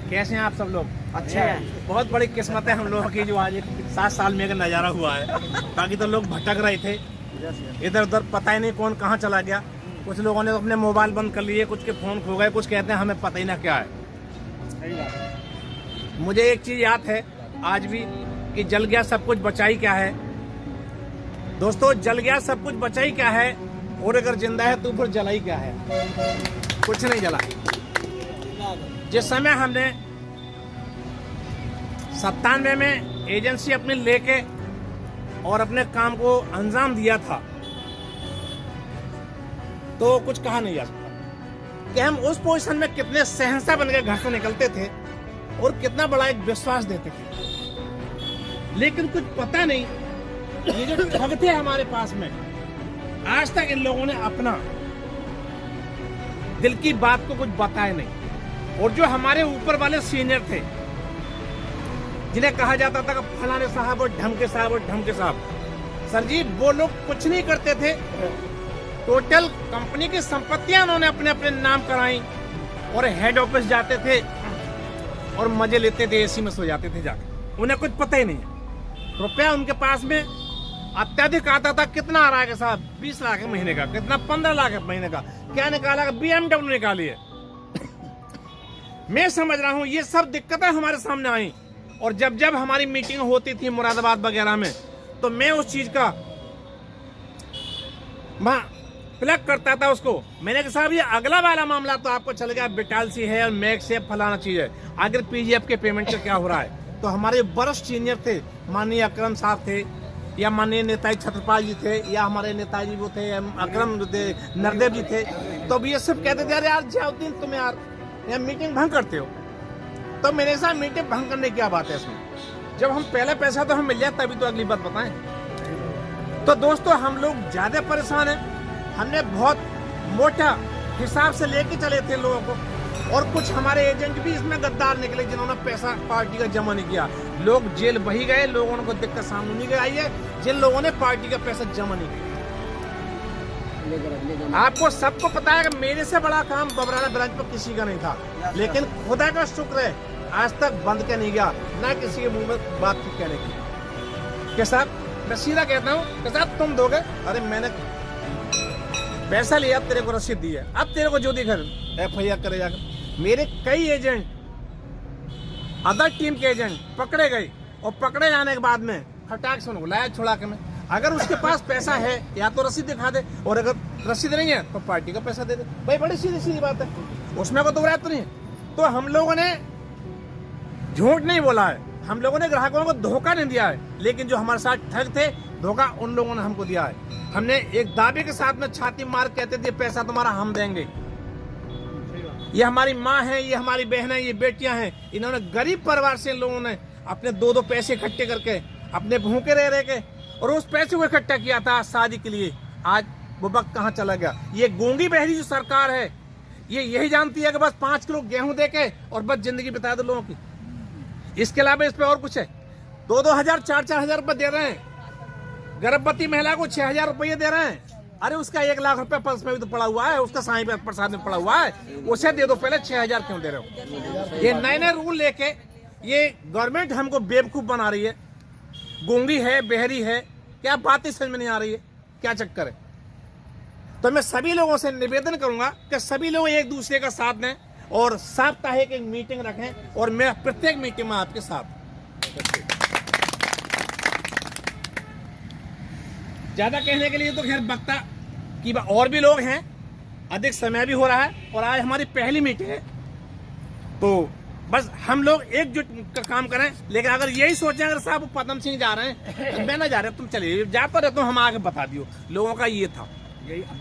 कैसे हैं आप सब लोग? अच्छे हैं। बहुत बड़ी किस्मत है हम लोगों की जो आज एक 7 साल में का नज़ारा हुआ है। बाकी तो लोग भटक रहे थे इधर उधर, पता ही नहीं कौन कहाँ चला गया। कुछ लोगों ने अपने मोबाइल बंद कर लिए, कुछ के फोन खो गए, कुछ कहते हैं हमें पता ही ना क्या है। मुझे एक चीज याद है आज भी कि जल गया सब कुछ बचाई क्या है। दोस्तों, जल गया सब कुछ बचाई क्या है, और अगर जिंदा है तो फिर जलाई क्या है? कुछ नहीं जला। जिस समय हमने 97 में एजेंसी अपनी लेके और अपने काम को अंजाम दिया था तो कुछ कहा नहीं जा सकता कि हम उस पोजीशन में कितने सहनसा बन के घर से निकलते थे और कितना बड़ा एक विश्वास देते थे। लेकिन कुछ पता नहीं, ये जो ठग थे हमारे पास में, आज तक इन लोगों ने अपना दिल की बात को कुछ बताया नहीं। और जो हमारे ऊपर वाले सीनियर थे जिन्हें कहा जाता था कि फलाने साहब और ढमके साहब और ढमके साहब, सर जी वो लोग कुछ नहीं करते थे। टोटल कंपनी की संपत्तियां उन्होंने अपने अपने नाम कराई और हेड ऑफिस जाते थे और मजे लेते थे, एसी में सो जाते थे जाके। उन्हें कुछ पता ही नहीं है। रुपया उनके पास में अत्यधिक आता था। कितना आ रहा है साहब? 20 लाख है महीने का, कितना 15 लाख है महीने का। क्या निकाला? BMW निकाली है। मैं समझ रहा हूं ये सब दिक्कतें हमारे सामने आई, और जब जब हमारी मीटिंग होती थी मुरादाबाद वगैरह में, तो मैं उस चीज का प्लग करता था उसको। मैंने कहा साहब ये अगला वाला मामला तो आपको चल गया, बिटालसी है और मैक्स है, फलाना चीज है, आगे PGF के पेमेंट का क्या हो रहा है? तो हमारे वरिष्ठ सीनियर थे, माननीय अकरम साहब थे, या माननीय नेताजी छत्रपाल जी थे, या हमारे नेताजी वो थे अकरम नरदेव जी थे। तो ये सब कहते थे अरे यार जियाउद्दीन तुम यार मीटिंग भंग करते हो। तो मेरे साथ मीटिंग भंग करने की क्या बात है इसमें? जब हम पहले पैसा तो हम मिल जाए तभी तो अगली बात बताएं। तो दोस्तों, हम लोग ज्यादा परेशान हैं। हमने बहुत मोटा हिसाब से लेके चले थे लोगों को, और कुछ हमारे एजेंट भी इसमें गद्दार निकले जिन्होंने पैसा पार्टी का जमा नहीं किया। लोग जेल बही गए, लोगों को दिक्कत सामने नहीं आई है जिन लोगों ने पार्टी का पैसा जमा नहीं किया। आपको सबको पता है कि मेरे से बड़ा काम बबराना ब्रांच पर किसी का नहीं था, लेकिन खुदा का शुक्र है आज तक बंद के नहीं गया, ना किसी के मुंह में बात कहने की। साहब मैं सीधा कहता हूँ कि साहब तुम दोगे, अरे मैंने पैसा लिया, अब तेरे को रसीद दी है, अब तेरे को जो दिखा FIR करे जाकर। मेरे कई एजेंट, अदर टीम के एजेंट पकड़े गए, और पकड़े जाने के बाद में फटाक से उनको लाया छुड़ा के। मैं अगर उसके पास पैसा है या तो रसीद दिखा दे, और अगर रसीद नहीं है तो पार्टी का पैसा दे दे। भाई बड़ी सीधी सीधी बात है, उसमें को तो बुराई नहीं है। तो हम लोगों ने झूठ नहीं बोला है, हम लोगों ने ग्राहकों को धोखा नहीं दिया है, लेकिन जो हमारे साथ ठग थे धोखा उन लोगों ने हमको दिया है। हमने एक दावे के साथ में छाती मार कहते थे पैसा तुम्हारा हम देंगे। ये हमारी माँ है, ये हमारी बहन है, ये बेटियां हैं। इन्होंने गरीब परिवार से इन लोगों ने अपने 2-2 पैसे इकट्ठे करके अपने भूखे रह के और उस पैसे को इकट्ठा किया था शादी के लिए। आज वो वक्त कहाँ चला गया? ये गूंगी बहरी जो सरकार है, ये यही जानती है कि बस 5 किलो गेहूं देके और बस जिंदगी बिता दो लोगों की। इसके अलावा इस पे और कुछ है? 2-2 हजार 4-4 हजार रुपए दे रहे हैं। गर्भवती महिला को 6,000 रुपये दे रहे हैं। अरे उसका 1 लाख रुपए पर्स में भी तो पड़ा हुआ है, उसका साईं प्रसाद में पड़ा हुआ है, उसे दे दो पहले। 6,000 क्यों दे रहे हो? ये नए नए रूल लेके ये गवर्नमेंट हमको बेवकूफ बना रही है। गूंगी है, बहरी है, क्या बात समझ में नहीं आ रही है, क्या चक्कर है? तो मैं सभी लोगों से निवेदन करूंगा कि सभी लोग एक दूसरे का साथ दें और साप्ताहिक एक मीटिंग रखें, और मैं प्रत्येक मीटिंग में आपके साथ। ज्यादा कहने के लिए तो खैर वक्ता की और भी लोग हैं, अधिक समय भी हो रहा है, और आज हमारी पहली मीटिंग है। तो बस हम लोग एकजुट का काम करें। लेकिन अगर यही सोचें अगर साहब पदम सिंह जा रहे हैं तो मैं ना जा रहा, तुम चलिए, जाता रहता हूँ, हम आगे बता दियो। लोगों का ये था,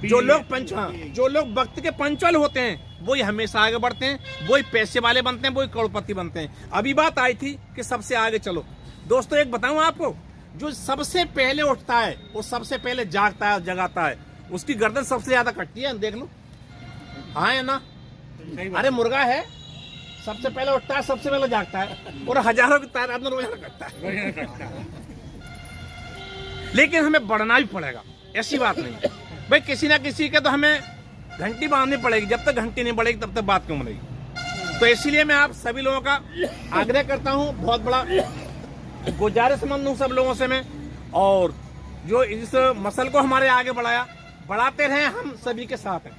जो लोग वक्त के पंचुअल होते हैं वही हमेशा आगे बढ़ते हैं, वही पैसे वाले बनते हैं, वही करोड़पति बनते हैं। अभी बात आई थी कि सबसे आगे चलो। दोस्तों एक बताऊं आपको, जो सबसे पहले उठता है वो सबसे पहले जागता है और जगाता है, उसकी गर्दन सबसे ज्यादा कटती है। देख लो, हाँ है ना? अरे मुर्गा है, सबसे पहले उठता है, सबसे पहले जागता है, और हजारों की तादाद में रोजाना कटता है। लेकिन हमें बढ़ना भी पड़ेगा, ऐसी बात नहीं है। भाई किसी ना किसी के तो हमें घंटी बांधनी पड़ेगी, जब तक घंटी नहीं बढ़ेगी तब तक बात क्यों बनेगी। तो इसीलिए मैं आप सभी लोगों का आग्रह करता हूं, बहुत बड़ा गुजारिशमंद हूं सब लोगों से मैं, और जो इस मसल को हमारे आगे बढ़ाते रहे, हम सभी के साथ हैं।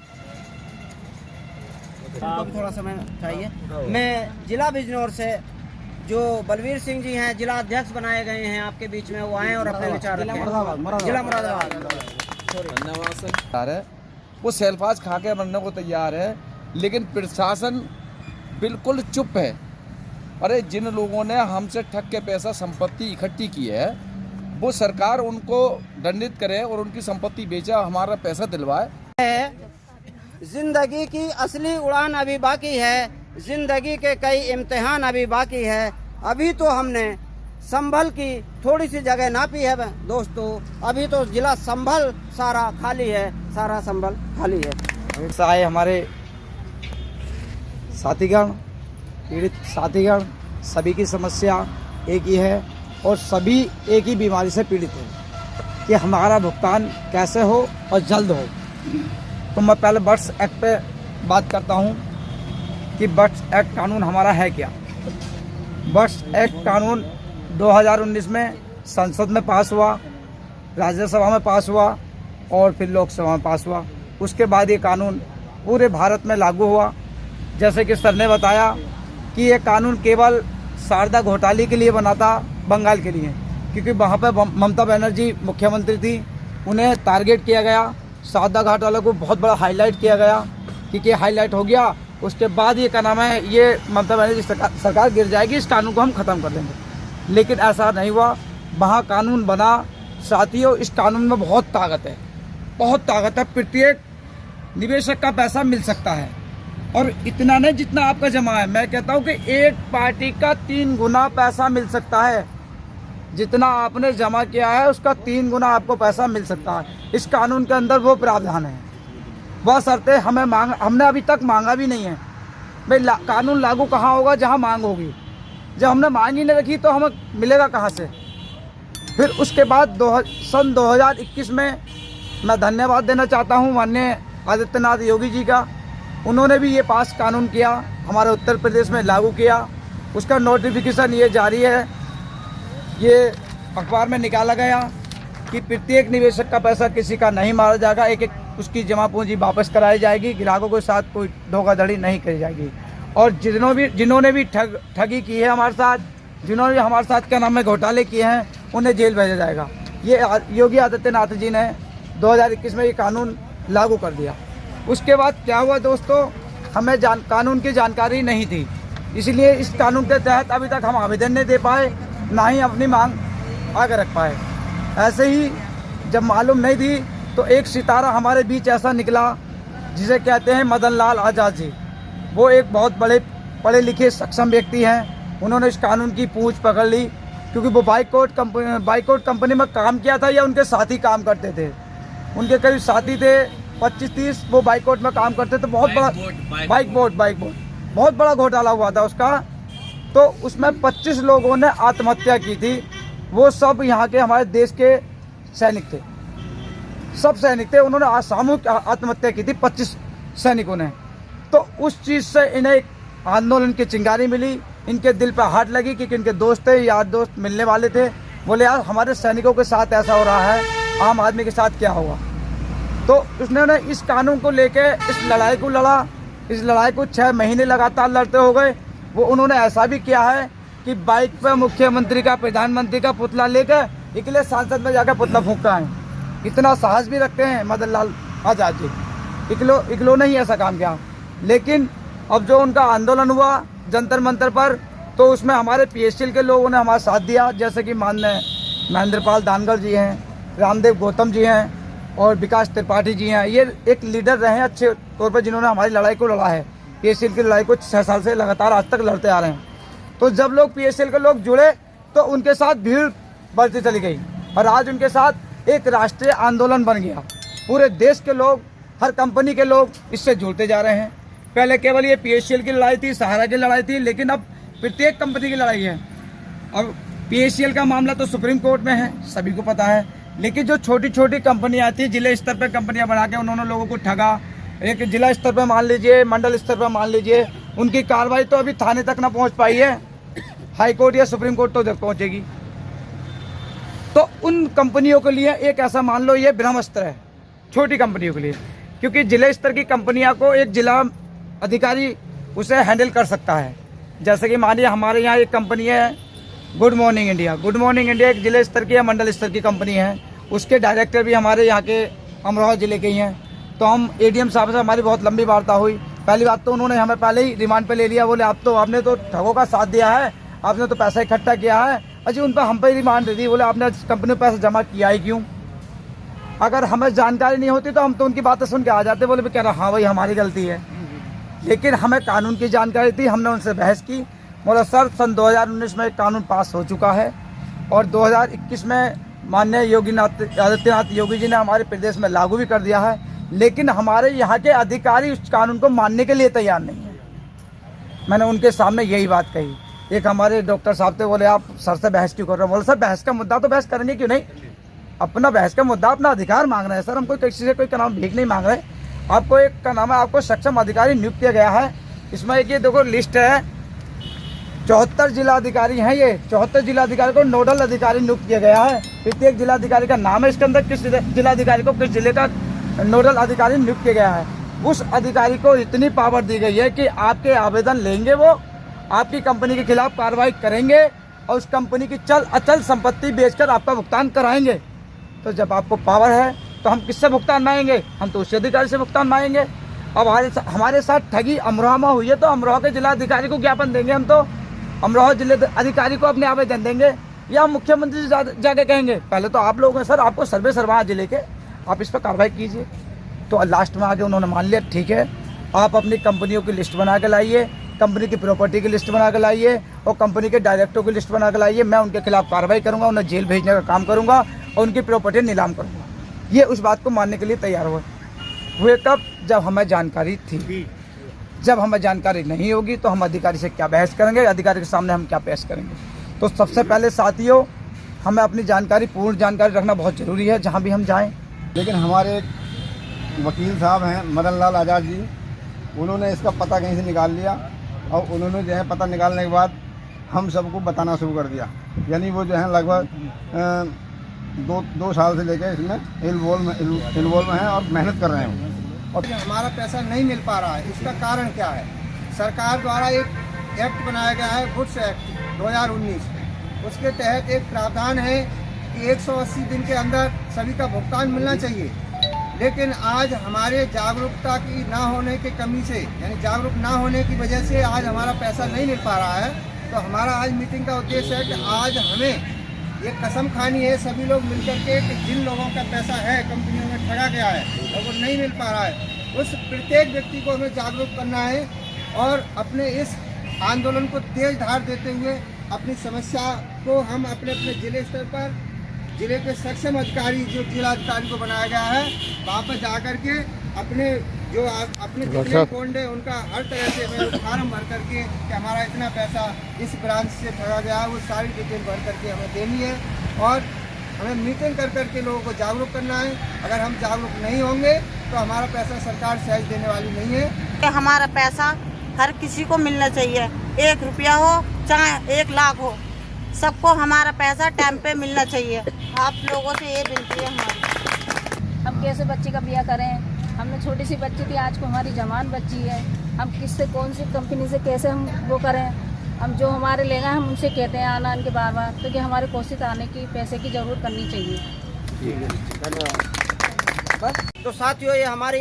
थोड़ा समय चाहिए। मैं जिला बिजनौर से जो बलवीर सिंह जी हैं, जिला अध्यक्ष बनाए गए हैं आपके बीच में, वो आए और अपने विचार रखें। जिला मुरादाबाद। तैयार है, वो सेल्फाज खा के मरने को तैयार है, लेकिन प्रशासन बिल्कुल चुप है। अरे जिन लोगों ने हमसे ठग के पैसा संपत्ति इकट्ठी की है, वो सरकार उनको दंडित करे और उनकी संपत्ति बेचा, हमारा पैसा दिलवाए। जिंदगी की असली उड़ान अभी बाकी है, जिंदगी के कई इम्तिहान अभी बाकी है। अभी तो हमने संभल की थोड़ी सी जगह नापी है दोस्तों, अभी तो जिला संभल सारा खाली है, सारा संभल खाली है। आए हमारे साथीगण, पीड़ित साथीगण, सभी की समस्या एक ही है और सभी एक ही बीमारी से पीड़ित हैं कि हमारा भुगतान कैसे हो और जल्द हो। तो मैं पहले बर्ड्स एक्ट पे बात करता हूँ कि बर्ड्स एक्ट कानून हमारा है क्या। बर्ड्स एक्ट कानून 2019 में संसद में पास हुआ, राज्यसभा में पास हुआ और फिर लोकसभा में पास हुआ। उसके बाद ये कानून पूरे भारत में लागू हुआ। जैसे कि सर ने बताया कि ये कानून केवल शारदा घोटाले के लिए बना था, बंगाल के लिए, क्योंकि वहाँ पे ममता बनर्जी मुख्यमंत्री थी, उन्हें टारगेट किया गया। शारदा घोटाले को बहुत बड़ा हाईलाइट किया गया, क्योंकि हाईलाइट हो गया उसके बाद ये क्या नाम है, ये ममता बनर्जी सरकार गिर जाएगी, इस कानून को हम ख़त्म कर देंगे। लेकिन ऐसा नहीं हुआ, वहाँ कानून बना। साथियों, इस कानून में बहुत ताकत है, बहुत ताकत है। प्रत्येक निवेशक का पैसा मिल सकता है और इतना नहीं जितना आपका जमा है। मैं कहता हूँ कि एक पार्टी का 3 गुना पैसा मिल सकता है, जितना आपने जमा किया है उसका 3 गुना आपको पैसा मिल सकता है। इस कानून के अंदर वो प्रावधान है। वह शर्तें हमने अभी तक मांगा भी नहीं है। भाई कानून लागू कहाँ होगा, जहाँ मांग होगी। जब हमने मांग ही नहीं रखी तो हमें मिलेगा कहाँ से। फिर उसके बाद सन 2021 में मैं धन्यवाद देना चाहता हूँ माननीय आदित्यनाथ योगी जी का। उन्होंने भी ये पास कानून किया, हमारे उत्तर प्रदेश में लागू किया। उसका नोटिफिकेशन ये जारी है, ये अखबार में निकाला गया कि प्रत्येक निवेशक का पैसा किसी का नहीं मारा जाएगा, एक एक उसकी जमा पूंजी वापस कराई जाएगी, ग्राहकों के साथ कोई धोखाधड़ी नहीं करी जाएगी। और जिन्होंने भी ठगी की है हमारे साथ, जिन्होंने भी हमारे साथ क्या नाम है घोटाले किए हैं, उन्हें जेल भेजा जाएगा। ये योगी आदित्यनाथ जी ने 2021 में ये कानून लागू कर दिया। उसके बाद क्या हुआ दोस्तों, हमें कानून की जानकारी नहीं थी, इसलिए इस कानून के तहत अभी तक हम आवेदन नहीं दे पाए, ना ही अपनी मांग आगे रख पाए। ऐसे ही जब मालूम नहीं थी तो एक सितारा हमारे बीच ऐसा निकला जिसे कहते हैं मदन लाल आज़ाद जी। वो एक बहुत बड़े पढ़े लिखे सक्षम व्यक्ति हैं। उन्होंने इस कानून की पूंछ पकड़ ली, क्योंकि वो बाइकआउट कंपनी में काम किया था या उनके साथी काम करते थे। उनके करीब साथी थे 25-30, वो बाइकआउट में काम करते थे। बहुत बड़ा बाइक बोर्ड बहुत बड़ा घोटाला हुआ था उसका। तो उसमें 25 लोगों ने आत्महत्या की थी। वो सब यहाँ के हमारे देश के सैनिक थे, सब सैनिक थे। उन्होंने सामूहिक आत्महत्या की थी 25 सैनिकों ने। तो उस चीज़ से इन्हें आंदोलन की चिंगारी मिली, इनके दिल पर हाथ लगी, क्योंकि इनके दोस्त थे, यार दोस्त मिलने वाले थे। बोले यार हमारे सैनिकों के साथ ऐसा हो रहा है, आम आदमी के साथ क्या होगा। तो उसने इस कानून को लेके इस लड़ाई को लड़ा। इस लड़ाई को 6 महीने लगातार लड़ते हो गए। वो उन्होंने ऐसा भी किया है कि बाइक पे मुख्यमंत्री का, प्रधानमंत्री का पुतला लेकर निकले, सांसद में जाकर पुतला फूंकता है। इतना साहस भी रखते हैं मदन लाल आज़ाद जी। इकलो ने ही ऐसा काम किया। लेकिन अब जो उनका आंदोलन हुआ जंतर मंतर पर, तो उसमें हमारे PSL के लोगों ने हमारा साथ दिया, जैसे कि माननीय महेंद्रपाल दानगर जी हैं, रामदेव गौतम जी हैं और विकास त्रिपाठी जी हैं। ये एक लीडर रहे हैं अच्छे तौर पर, जिन्होंने हमारी लड़ाई को लड़ा है। PSL की लड़ाई को 6 साल से लगातार आज तक लड़ते आ रहे हैं। तो जब लोग PSL के लोग जुड़े तो उनके साथ भीड़ बढ़ती चली गई और आज उनके साथ एक राष्ट्रीय आंदोलन बन गया। पूरे देश के लोग, हर कंपनी के लोग इससे जुड़ते जा रहे हैं। पहले केवल ये PSL की लड़ाई थी, सहारा की लड़ाई थी, लेकिन अब प्रत्येक कंपनी की लड़ाई है। अब PSL का मामला तो सुप्रीम कोर्ट में है, सभी को पता है। लेकिन जो छोटी छोटी कंपनियां थी, जिले स्तर पर कंपनियां बना के उन्होंने लोगों को ठगा। एक जिला स्तर पर मान लीजिए, मंडल स्तर पर मान लीजिए, उनकी कार्रवाई तो अभी थाने तक ना पहुंच पाई है, हाई कोर्ट या सुप्रीम कोर्ट तो तक पहुंचेगी। तो उन कंपनियों के लिए एक ऐसा मान लो ये ब्रह्मास्त्र है, छोटी कंपनियों के लिए, क्योंकि जिले स्तर की कंपनियां को एक जिला अधिकारी उसे हैंडल कर सकता है। जैसे कि मानिए हमारे यहाँ एक कंपनी है good morning India. Good morning India एक जिले स्तर की या मंडल स्तर की कंपनी है, उसके डायरेक्टर भी हमारे यहाँ के अमरोहा जिले के ही हैं। तो हम एडीएम साहब से हमारी बहुत लंबी वार्ता हुई। पहली बात तो उन्होंने हमें पहले ही रिमांड पे ले लिया, बोले आपने तो ठगों का साथ दिया है, आपने तो पैसा इकट्ठा किया है। अजी उन पर हम पे ही रिमांड दे दी, बोले आपने कंपनी में पैसा जमा किया ही क्यों? अगर हमें जानकारी नहीं होती तो हम तो उनकी बातें सुन के आ जाते, बोले कह रहा हाँ भाई हमारी गलती है। लेकिन हमें कानून की जानकारी थी, हमने उनसे बहस की। बोला सर सन 2019 में एक कानून पास हो चुका है और 2021 में माननीय योगी आदित्यनाथ योगी जी ने हमारे प्रदेश में लागू भी कर दिया है, लेकिन हमारे यहाँ के अधिकारी उस कानून को मानने के लिए तैयार नहीं है। मैंने उनके सामने यही बात कही। एक हमारे डॉक्टर साहब थे, बोले आप सर से बहस क्यों कर रहे हो? बोले सर बहस का मुद्दा तो बहस करेंगे क्यों नहीं, अपना बहस का मुद्दा अपना अधिकार मांग रहे हैं सर, हम कोई किसी से कोई का नाम भीख नहीं मांग रहे। आपको एक का नाम है, आपको सक्षम अधिकारी नियुक्त किया गया है। इसमें एक ये देखो लिस्ट है, 74 जिला अधिकारी हैं। ये 74 जिला अधिकारी को नोडल अधिकारी नियुक्त किया गया है। प्रत्येक जिला अधिकारी का नाम है इसके अंदर, किस जिला अधिकारी को किस जिले का नोडल अधिकारी नियुक्त किया गया है। उस अधिकारी को इतनी पावर दी गई है कि आपके आवेदन लेंगे, वो आपकी कंपनी के खिलाफ कार्रवाई करेंगे और उस कंपनी की चल अचल संपत्ति बेचकर आपका भुगतान कराएंगे। तो जब आपको पावर है तो हम किससे भुगतान मांगेंगे? हम तो उस अधिकारी से भुगतान मांगेंगे। अब हमारे साथ ठगी अमरोहा में हुई है तो अमरोहा के जिला अधिकारी को ज्ञापन देंगे, हम तो अमरोहा जिले अधिकारी को अपने आवेदन देंगे या हम मुख्यमंत्री से जाके कहेंगे। पहले तो आप लोग हैं सर, आपको सर्वे सरवा जिले के, आप इस पर कार्रवाई कीजिए। तो लास्ट में आके उन्होंने मान लिया ठीक है, आप अपनी कंपनियों की लिस्ट बना के लाइए, कंपनी की प्रॉपर्टी की लिस्ट बना के लाइए और कंपनी के डायरेक्टरों की लिस्ट बना के लाइए। मैं उनके खिलाफ कार्रवाई करूंगा, उन्हें जेल भेजने का काम करूंगा और उनकी प्रॉपर्टी नीलाम करूंगा। ये उस बात को मानने के लिए तैयार हुए कब? जब हमें जानकारी थी। जब हमें जानकारी नहीं होगी तो हम अधिकारी से क्या बहस करेंगे, अधिकारी के सामने हम क्या पेश करेंगे? तो सबसे पहले साथियों, हमें अपनी जानकारी, पूर्ण जानकारी रखना बहुत ज़रूरी है जहाँ भी हम जाएँ। लेकिन हमारे वकील साहब हैं मदन लाल आज़ाद जी, उन्होंने इसका पता कहीं से निकाल लिया और उन्होंने जो है पता निकालने के बाद हम सबको बताना शुरू कर दिया। यानी वो जो है लगभग दो साल से लेकर इसमें इन्वॉल्व हैं और मेहनत कर रहे हैं। और हमारा पैसा नहीं मिल पा रहा है, इसका कारण क्या है? सरकार द्वारा एक एक्ट बनाया गया है, गुड्स एक्ट 2019। उसके तहत एक प्रावधान है कि 180 दिन के अंदर सभी का भुगतान मिलना चाहिए। लेकिन आज हमारे जागरूकता की ना होने की कमी से, यानी जागरूक ना होने की वजह से आज हमारा पैसा नहीं मिल पा रहा है। तो हमारा आज मीटिंग का उद्देश्य है कि आज हमें ये कसम खानी है सभी लोग मिलकर के कि जिन लोगों का पैसा है कंपनियों में ठगा गया है और वो नहीं मिल पा रहा है, उस प्रत्येक व्यक्ति को हमें जागरूक करना है और अपने इस आंदोलन को तेज धार देते हुए अपनी समस्या को हम अपने अपने जिले स्तर पर, जिले के सक्षम अधिकारी जो जिला अधिकारी को बनाया गया है, वहाँ पर जाकर के अपने जो अपने जितने अकाउंट है उनका हर तरह से हमें फार्म भर करके कि हमारा इतना पैसा इस ब्रांच से ठगा गया है, वो सारी डिटेल भर करके हमें देनी है और हमें मीटिंग कर करके लोगों को जागरूक करना है। अगर हम जागरूक नहीं होंगे तो हमारा पैसा सरकार सहज देने वाली नहीं है। हमारा पैसा हर किसी को मिलना चाहिए, 1 रुपया हो चाहे 1 लाख हो, सबको हमारा पैसा टाइम पे मिलना चाहिए। आप लोगों से ये विनती है हमारी। हम कैसे बच्चे का ब्याह करें? हमने छोटी सी बच्ची थी, आज को हमारी जवान बच्ची है। हम किससे, कौन सी कंपनी से कैसे हम वो करें? हम जो हमारे ले गए हम उनसे कहते हैं आना इनके बार बार, क्योंकि हमारे कोशिश आने की पैसे की ज़रूरत करनी चाहिए। तो साथियों, ये हमारे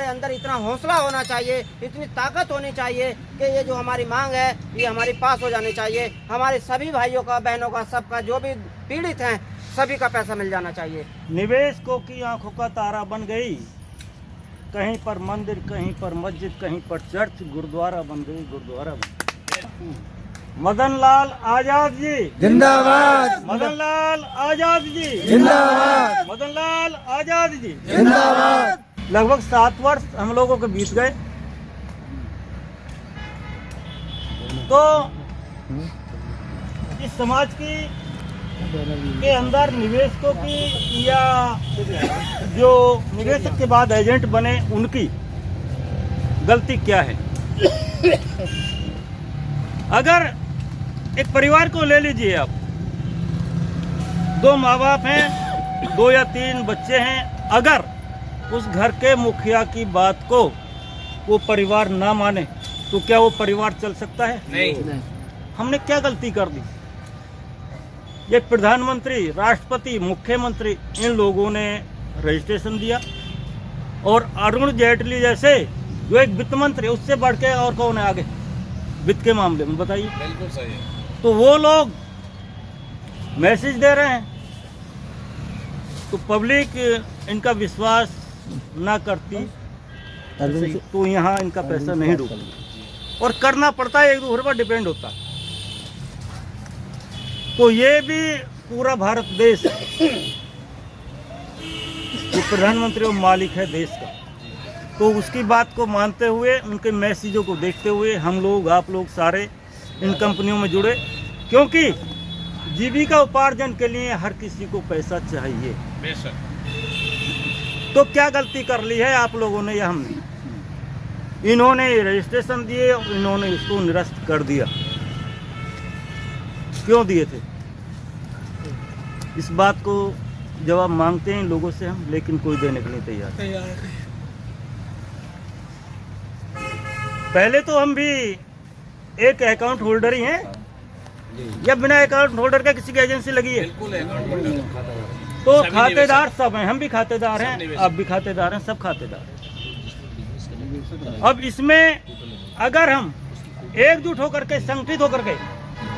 अंदर इतना हौसला होना चाहिए, इतनी ताकत होनी चाहिए कि ये जो हमारी मांग है ये हमारी पास हो जानी चाहिए। हमारे सभी भाइयों का, बहनों का, सबका जो भी पीड़ित हैं सभी का पैसा मिल जाना चाहिए। निवेशकों की आंखों का तारा बन गई, कहीं पर मंदिर, कहीं पर मस्जिद, कहीं पर चर्च, गुरुद्वारा बन गई, गुरुद्वारा बन गई। मदन लाल आजाद जी जिंदाबाद, मदन लाल आजाद जी जिंदाबाद, मदन लाल आजाद जी जिंदाबाद। लगभग 7 वर्ष हम लोगों के बीत गए। तो इस समाज की के अंदर निवेशकों की या जो निवेशक के बाद एजेंट बने उनकी गलती क्या है? अगर एक परिवार को ले लीजिए आप, 2 माँ बाप हैं, 2 या 3 बच्चे हैं, अगर उस घर के मुखिया की बात को वो परिवार ना माने तो क्या वो परिवार चल सकता है? नहीं। हमने क्या गलती कर दी? ये प्रधानमंत्री, राष्ट्रपति, मुख्यमंत्री, इन लोगों ने रजिस्ट्रेशन दिया, और अरुण जेटली जैसे जो एक वित्त मंत्री, उससे बढ़ के और कौन है आगे वित्त के मामले में, बताइए। बिल्कुल सही है। तो वो लोग मैसेज दे रहे हैं तो पब्लिक इनका विश्वास ना करती तो यहाँ इनका पैसा नहीं डूबता, और करना पड़ता है, एक दूसरे पर डिपेंड होता है। तो ये भी पूरा भारत देश जो प्रधानमंत्री और मालिक है देश का, तो उसकी बात को मानते हुए, उनके मैसेजों को देखते हुए हम लोग, आप लोग सारे इन कंपनियों में जुड़े, क्योंकि जीविका उपार्जन के लिए हर किसी को पैसा चाहिए। बेशक। तो क्या गलती कर ली है आप लोगों ने या हमने? इन्होंने रजिस्ट्रेशन दिए और इन्होंने इसको निरस्त कर दिया। क्यों दिए थे? इस बात को जवाब मांगते हैं लोगों से हम, लेकिन कोई देने के लिए तैयार। पहले तो हम भी एक अकाउंट होल्डर ही हैं, या बिना अकाउंट होल्डर का किसी की एजेंसी लगी है? तो खातेदार सब हैं, हम भी खातेदार हैं, आप भी खातेदार हैं, सब खातेदार हैं। अब इसमें अगर हम एकजुट होकर के, संगठित होकर के,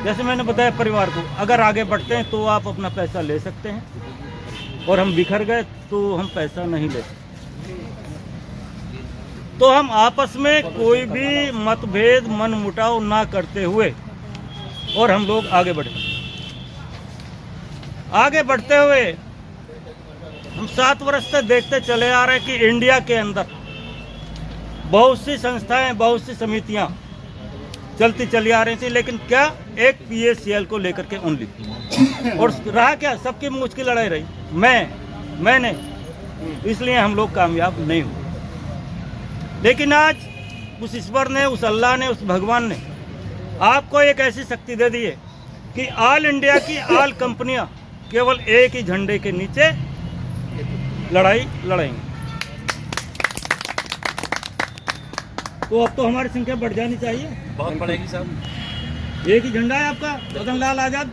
जैसे मैंने बताया परिवार को, अगर आगे बढ़ते हैं तो आप अपना पैसा ले सकते हैं, और हम बिखर गए तो हम पैसा नहीं ले सकते। तो हम आपस में कोई भी मतभेद, मनमुटाव ना करते हुए, और हम लोग आगे बढ़े। आगे बढ़ते हुए हम 7 वर्ष से देखते चले आ रहे हैं कि इंडिया के अंदर बहुत सी संस्थाएं, बहुत सी समितियां चलती चली आ रही थी, लेकिन क्या एक PACL को लेकर के ओनली, और रहा क्या, सबकी मुझ की लड़ाई रही, मैंने, इसलिए हम लोग कामयाब नहीं हुए। लेकिन आज उस ईश्वर ने, उस अल्लाह ने, उस भगवान ने आपको एक ऐसी शक्ति दे दी है कि ऑल इंडिया की ऑल कंपनियां केवल एक ही झंडे के नीचे लड़ाई लड़ेंगे। तो अब तो हमारी संख्या बढ़ जानी चाहिए। बहुत बढ़ेगी साहब। एक ही झंडा है आपका, मदन लाल आजाद।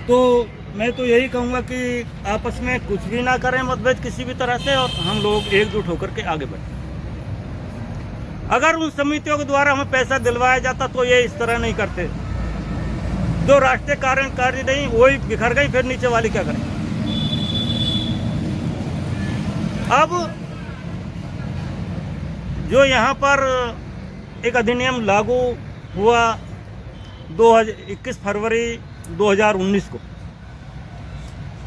तो मैं तो यही कहूँगा कि आपस में कुछ भी ना करें मतभेद किसी भी तरह से, और हम लोग एकजुट होकर के आगे बढ़ें। अगर उन समितियों के द्वारा हमें पैसा दिलवाया जाता तो ये इस तरह नहीं करते। जो राष्ट्रीय कार्यकारी नहीं, वही बिखर गई, फिर नीचे वाली क्या करें? अब जो यहाँ पर एक अधिनियम लागू हुआ 21 फरवरी 2019 को,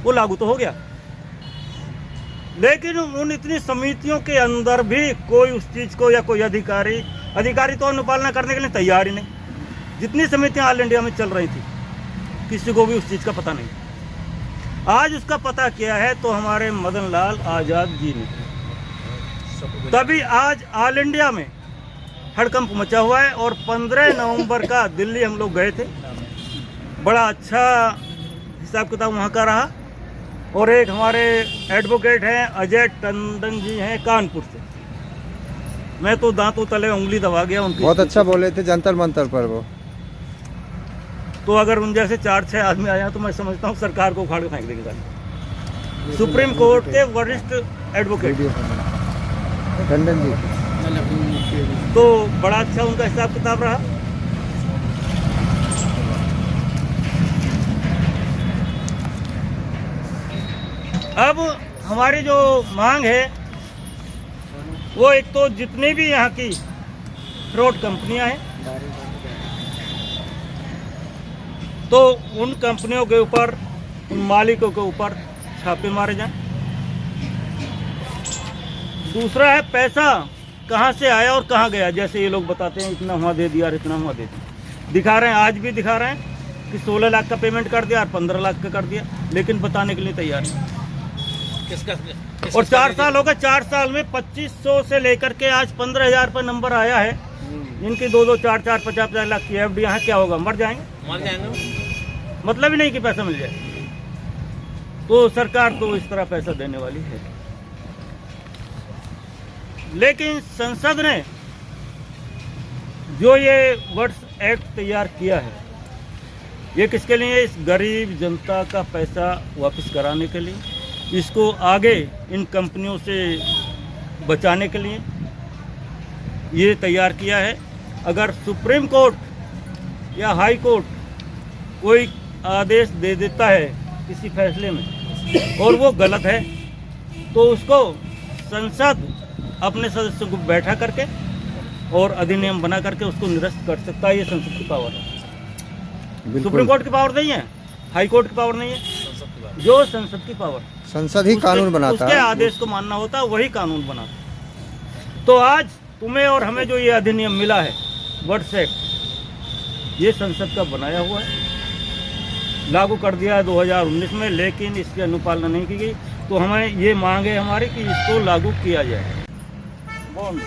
वो लागू तो हो गया, लेकिन उन इतनी समितियों के अंदर भी कोई उस चीज़ को, या कोई अधिकारी तो अनुपालना करने के लिए तैयार ही नहीं। जितनी समितियां ऑल इंडिया में चल रही थी, किसी को भी उस चीज़ का पता नहीं। आज उसका पता किया है तो हमारे मदन लाल आजाद जी ने, तभी आज ऑल इंडिया में हड़कंप मचा हुआ है। और 15 नवंबर का दिल्ली हम लोग गए थे, बड़ा अच्छा हिसाब किताब वहाँ का रहा। और एक हमारे एडवोकेट हैं अजय टंडन जी हैं कानपुर से, मैं तो दांतों तले उंगली दबा गया उनकी। बहुत अच्छा बोले थे जंतर मंतर पर वो। तो अगर उन जैसे 4-6 आदमी आए तो मैं समझता हूँ सरकार को उखाड़ के फेंक देंगे। सुप्रीम कोर्ट के वरिष्ठ एडवोकेट टंडन जी, तो बड़ा अच्छा उनका हिसाब किताब रहा। अब हमारी जो मांग है वो, एक तो जितनी भी यहाँ की फ्रॉड कंपनियां हैं, तो उन कंपनियों के ऊपर, उन मालिकों के ऊपर छापे मारे जाएं। दूसरा है पैसा कहाँ से आया और कहाँ गया। जैसे ये लोग बताते हैं इतना वहाँ दे दिया और इतना वहाँ दे दिया, दिखा रहे हैं, आज भी दिखा रहे हैं कि 16 लाख का पेमेंट कर दिया और 15 लाख का कर दिया, लेकिन बताने के लिए तैयार नहीं। और 4 साल हो गए, 4 साल में 2500 से लेकर के आज 15,000 पर नंबर आया है। इनकी 2-2, 4-4, 50-50 लाख की FD यहाँ क्या होगा, मर जाएंगे। मतलब ही नहीं कि पैसा मिल जाए। तो सरकार तो इस तरह पैसा देने वाली है, लेकिन संसद ने जो ये वर्ड्स एक्ट तैयार किया है, ये किसके लिए? इस गरीब जनता का पैसा वापस कराने के लिए, इसको आगे इन कंपनियों से बचाने के लिए ये तैयार किया है। अगर सुप्रीम कोर्ट या हाई कोर्ट कोई आदेश दे देता है किसी फैसले में और वो गलत है, तो उसको संसद अपने सदस्यों को बैठा करके और अधिनियम बना करके उसको निरस्त कर सकता है। ये संसद की पावर है। सुप्रीम कोर्ट की पावर नहीं है, हाई कोर्ट की पावर नहीं है, जो संसद की पावर, संसद ही कानून बनाता उसके है। आदेश को मानना होता है, वही कानून बनाता। तो आज तुम्हें और हमें जो ये अधिनियम मिला है, वर्ड्स एक्ट, ये संसद का बनाया हुआ है, लागू कर दिया है 2019 में, लेकिन इसकी अनुपालना नहीं की गई। तो हमें ये मांग है हमारी कि इसको लागू किया जाए। बॉन्ड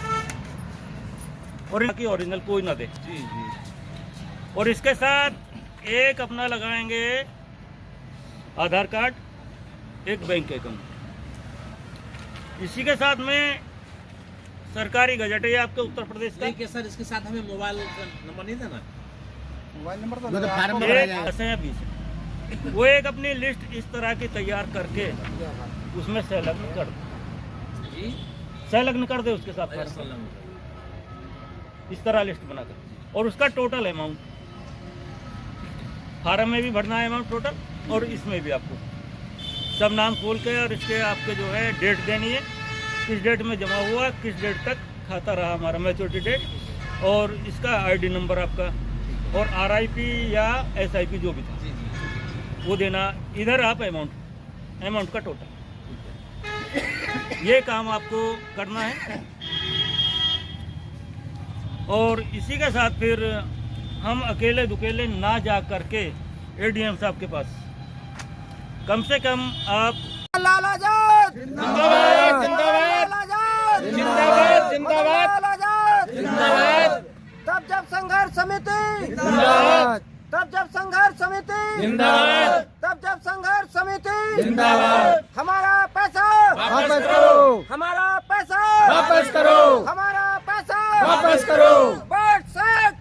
और इनकी ओरिजिनल कोई ना दे। और इसके साथ एक अपना लगाएंगे आधार कार्ड, एक बैंक अकाउंट। इसी के साथ में सरकारी गजट है आपके उत्तर प्रदेश का। देखिए सर, इसके साथ हमें मोबाइल नंबर नहीं देना, मोबाइल नंबर जो तो फार्म में भरा जाएगा। 20 वो एक अपनी लिस्ट इस तरह की तैयार करके उसमें संलग्न कर दे, संलग्न कर दे उसके साथ इस तरह लिस्ट बनाकर, और उसका टोटल अमाउंट फार्म में भी भरना है अमाउंट टोटल, और इसमें भी आपको सब नाम खोल के और इसके आपके जो है डेट देनी है, किस डेट में जमा हुआ, किस डेट तक खाता रहा हमारा मैच्योरिटी डेट, और इसका ID नंबर आपका, और RIP या SIP जो भी था वो देना। इधर आप अमाउंट का टोटल, ये काम आपको करना है। और इसी के साथ फिर हम अकेले दुकेले ना जा करके ADM साहब के पास कम से कम आप लालाजाद जिंदाबाद, जिंदाबाद, लालाजाद जिंदाबाद, जिंदाबाद, लालाजाद जिंदाबाद, तब जब संघर्ष समिति जिंदाबाद, तब जब संघर्ष समिति जिंदाबाद, तब जब संघर्ष समिति जिंदाबाद, हमारा पैसा वापस करो, हमारा पैसा वापस करो, हमारा पैसा वापस करो, वर्ड्स एक्ट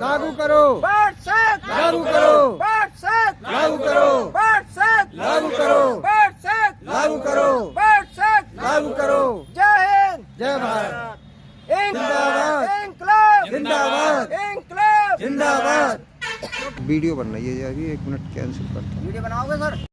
लागू करो, वर्ड्स एक्ट लागू करो, वर्ड्स एक्ट लागू करो, वर्ड्स एक्ट लागू करो, वर्ड्स एक्ट लागू करो, वर्ड्स एक्ट लागू करो। जय हिंद, जय भारत, इंकलाब, इंकलाब, जिंदाबाद, इंकलाब, जिंदाबाद। वीडियो बन रही है, अभी 1 मिनट कैंसिल करता हूँ। वीडियो बनाओगे सर?